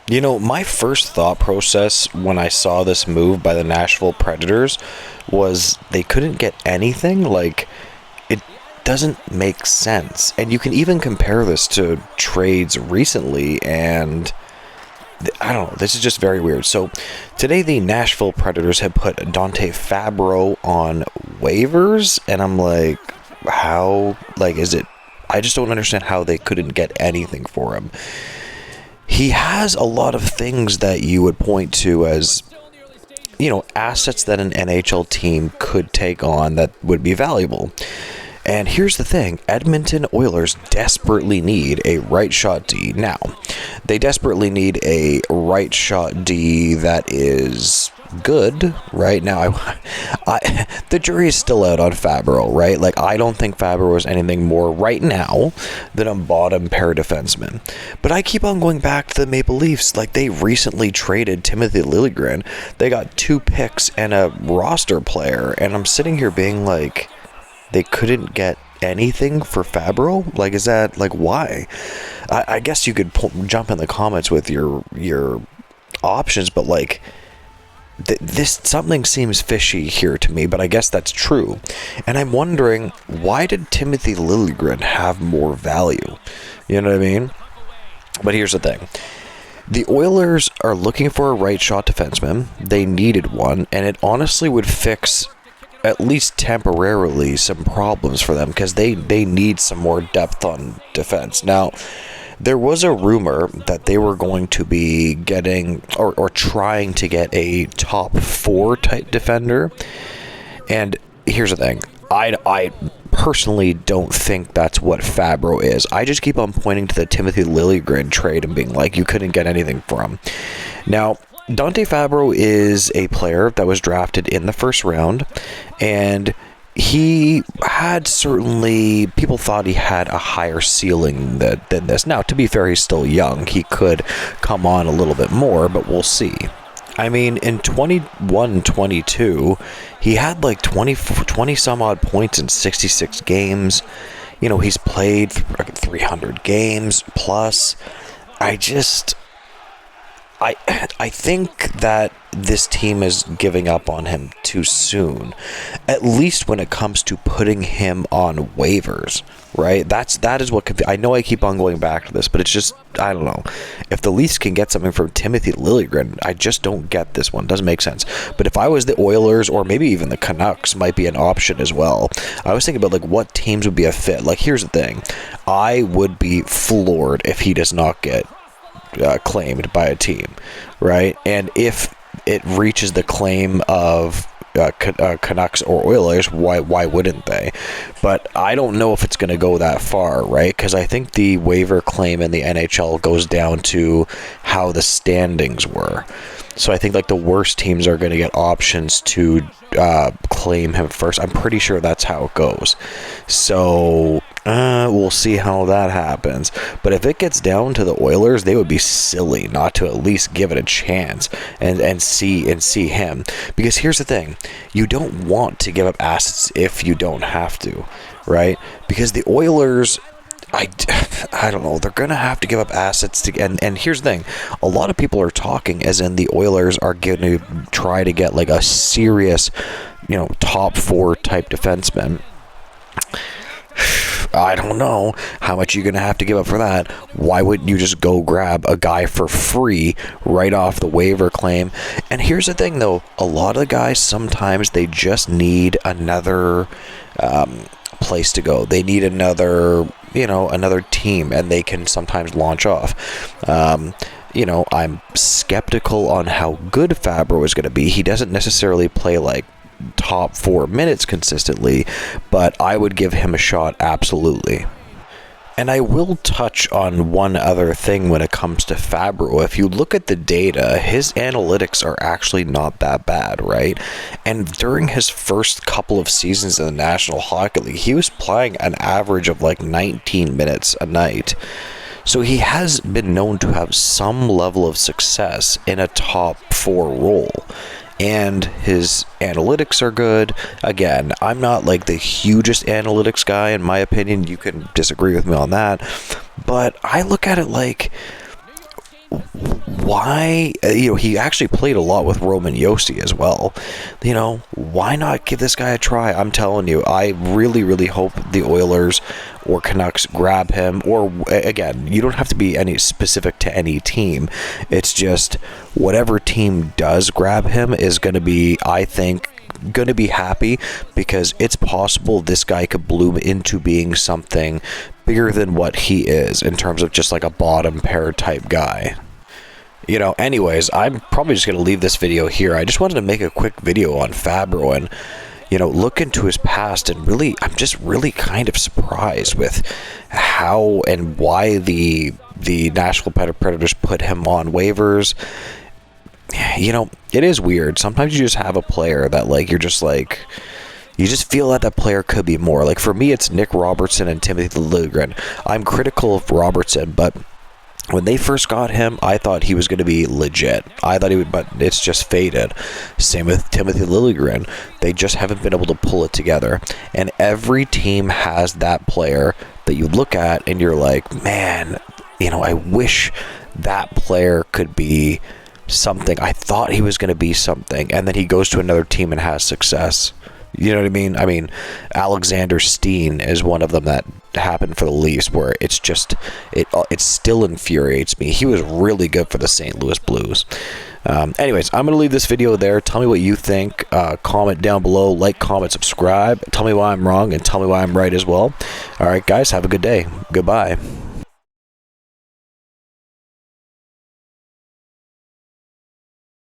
You know, my first thought process when I saw this move by the Nashville Predators was they couldn't get anything. Like, it doesn't make sense. And you can even compare this to trades recently, and I don't know, this is just very weird. So, today the Nashville Predators had put Dante Fabro on waivers, and I'm like, how, like, is it, I just don't understand how they couldn't get anything for him. He has a lot of things that you would point to as, you know, assets that an NHL team could take on that would be valuable. And here's the thing, Edmonton Oilers desperately need a right shot D. Now, they desperately need a right shot D that is good right now. The jury is still out on Fabro, right? Like, I don't think Fabro is anything more right now than a bottom pair defenseman. But I keep on going back to the Maple Leafs. Like, they recently traded Timothy Liljegren. They got 2 picks and a roster player, and I'm sitting here being like, they couldn't get anything for Fabro? Like, is that, like, why? I guess you could jump in the comments with your options, but, like, this something seems fishy here to me, but I guess that's true. And I'm wondering, why did Timothy Liljegren have more value? You know what I mean? But here's the thing. The Oilers are looking for a right shot defenseman. They needed one, and it honestly would fix, at least temporarily, some problems for them, because they need some more depth on defense. Now, there was a rumor that they were going to be getting or trying to get a top 4 type defender. And here's the thing. I personally don't think that's what Fabro is. I just keep on pointing to the Timothy Liljegren trade and being like, you couldn't get anything from. Now, Dante Fabro is a player that was drafted in the first round, and he had certainly, people thought he had a higher ceiling than this. Now, to be fair, he's still young. He could come on a little bit more, but we'll see. I mean, in 21-22, he had like 20 some odd points in 66 games. You know, he's played 300 games plus. I think that this team is giving up on him too soon, at least when it comes to putting him on waivers, right? That is what I know. I keep on going back to this, but it's just, I don't know. If the Leafs can get something from Timothy Liljegren, I just don't get this one. Doesn't make sense. But if I was the Oilers, or maybe even the Canucks might be an option as well. I was thinking about, like, what teams would be a fit. Like, here's the thing. I would be floored if he does not get claimed by a team, right? And if it reaches the claim of Canucks or Oilers, why wouldn't they? But I don't know if it's going to go that far, right? Because I think the waiver claim in the NHL goes down to how the standings were. So I think, like, the worst teams are going to get options to claim him first. I'm pretty sure that's how it goes. So we'll see how that happens. But if it gets down to the Oilers, they would be silly not to at least give it a chance and see him. Because here's the thing. You don't want to give up assets if you don't have to, right? Because the Oilers, I don't know. They're going to have to give up assets to, and here's the thing. A lot of people are talking as in the Oilers are going to try to get, like, a serious, you know, top 4 type defenseman. I don't know how much you're going to have to give up for that. Why wouldn't you just go grab a guy for free right off the waiver claim? And here's the thing, though. A lot of guys, sometimes they just need another place to go. They need another team, and they can sometimes launch off. I'm skeptical on how good Fabro is going to be. He doesn't necessarily play, like, top 4 minutes consistently, but I would give him a shot, absolutely. And I will touch on one other thing when it comes to Fabro. If you look at the data, his analytics are actually not that bad, right? And during his first couple of seasons in the National Hockey League, he was playing an average of like 19 minutes a night. So he has been known to have some level of success in a top 4 role. And his analytics are good. Again, I'm not like the hugest analytics guy, in my opinion. You can disagree with me on that. But I look at it like, why, he actually played a lot with Roman Josi as well. Why not give this guy a try? I'm telling you, I really, really hope the Oilers or Canucks grab him. Or, again, you don't have to be any specific to any team. It's just whatever team does grab him is going to be, I think, going to be happy, because it's possible this guy could bloom into being something bigger than what he is in terms of just like a bottom pair type guy. Anyways, I'm probably just going to leave this video here. I just wanted to make a quick video on Fabro and, look into his past, and really, I'm just really kind of surprised with how and why the Nashville Predators put him on waivers. It is weird. Sometimes you just have a player that, like, you just feel that player could be more. Like, for me, it's Nick Robertson and Timothy Liljegren. I'm critical of Robertson, but when they first got him, I thought he was going to be legit. I thought he would, but it's just faded. Same with Timothy Liljegren. They just haven't been able to pull it together. And every team has that player that you look at and you're like, man, I wish that player could be something. I thought he was going to be something, and then he goes to another team and has success. You know what I mean? I mean, Alexander Steen is one of them that happened for the Leafs, where it's just, it still infuriates me. He was really good for the St. Louis Blues. Anyways, I'm going to leave this video there. Tell me what you think. Comment down below. Like, comment, subscribe. Tell me why I'm wrong, and tell me why I'm right as well. All right, guys, have a good day. Goodbye.